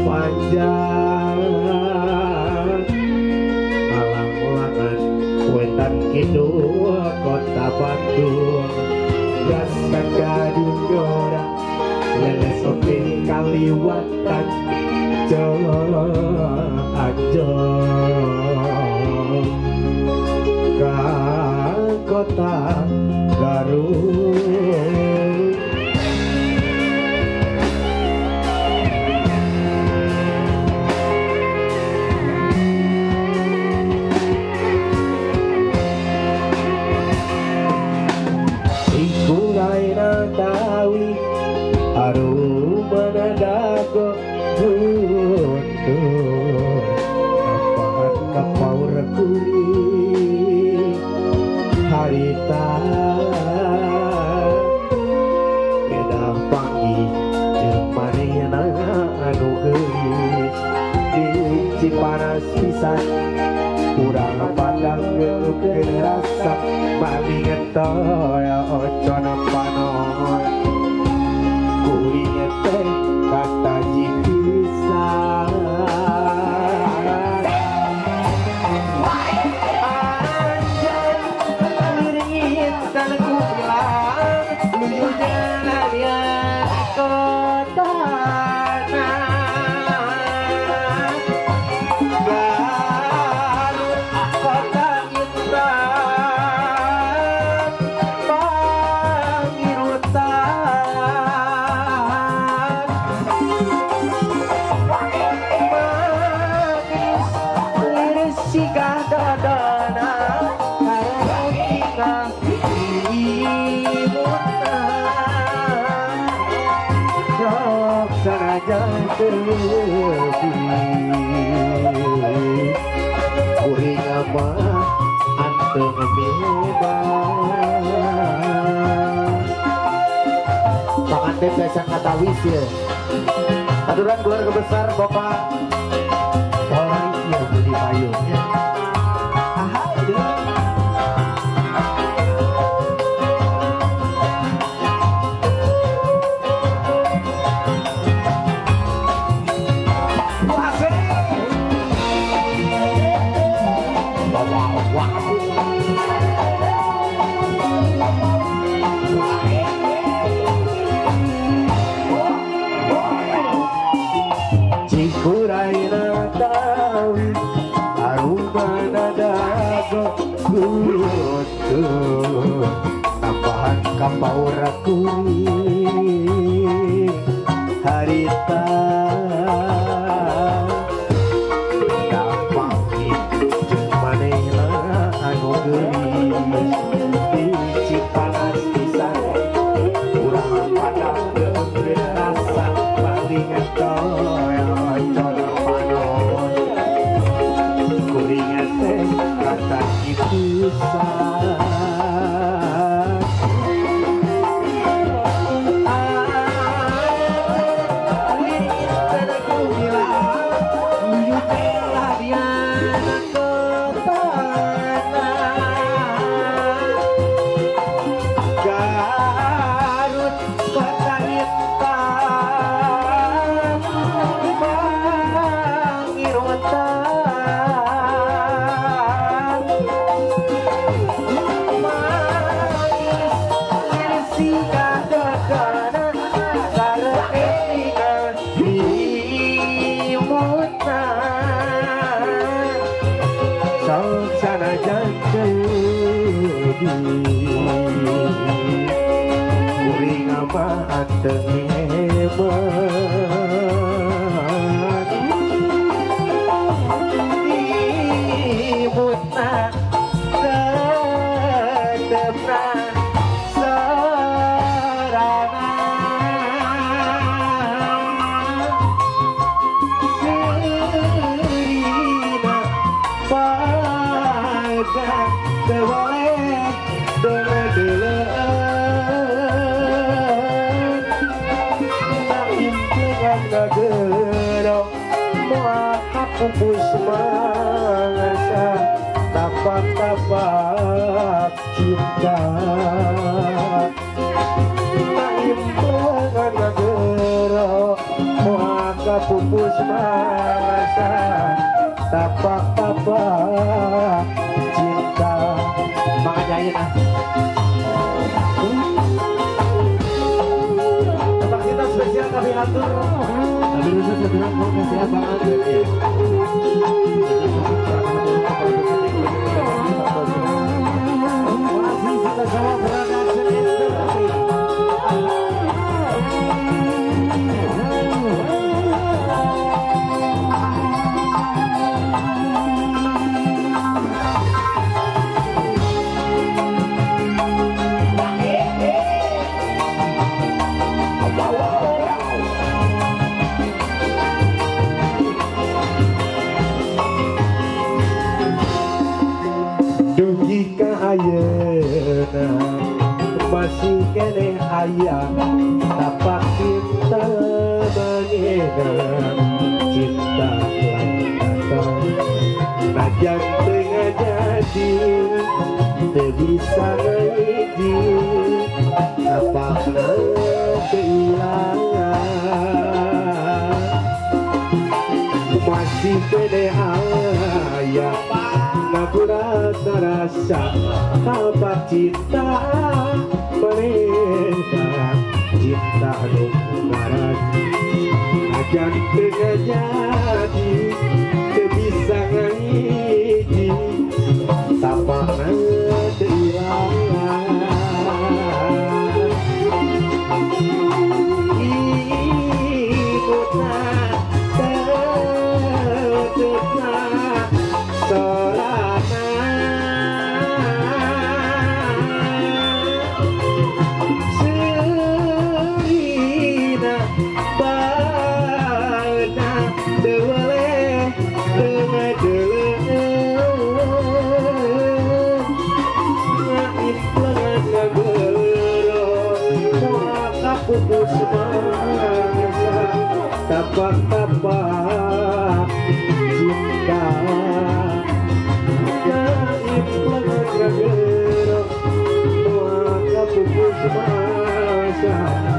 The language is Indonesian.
panjang malang-langan wetan kidul kota Bandung gas gadung dora leles oke kaliwatan aja ka kota Garut ikulaina tawi arumana dago guntur nampahan kapaur kuring harita kedah pangi jeung manehna anu geulis di Cipanas pisan urang padang geukeun rasa bali ngetoy ocona panon kuring teh kata jipisan kuring apa anteng bebas pangantep biasa kata wis ya aturan keluarga besar Bapak Polri ya Budi Payung ya Cikuraina tawi arumana dago guntur nampahan kapaura kuring harita dapangi jeung manehna anu geulis di Cipanas pisan urang padang geukeun rasa bali ngetoy ocona panon kuring teh kata jipisan kuring apa anteng hebat imutna tetepna sarana sirina pada boleh aku semangasa tapak-tapak cinta imbangan kepupus masa tapak-tapak cinta makanya ya tempat kita spesial kami atur tapi khusus sebenarnya mau kasih abangan ya masih kita sama production industry. Ayeuna masih kene aya tapak kita mengenang cinta lain datang najan tengah jadi teu bisa ngiji tapakna kehilangan masih kene aya nagurat rasa apa cinta mereka cinta nunggarati ajan tengah jadi bisa ngahiji tapakna kehilangan ibuna tetepna putus masa tapak-tapak cinta gaib lengan gerok maka putus masa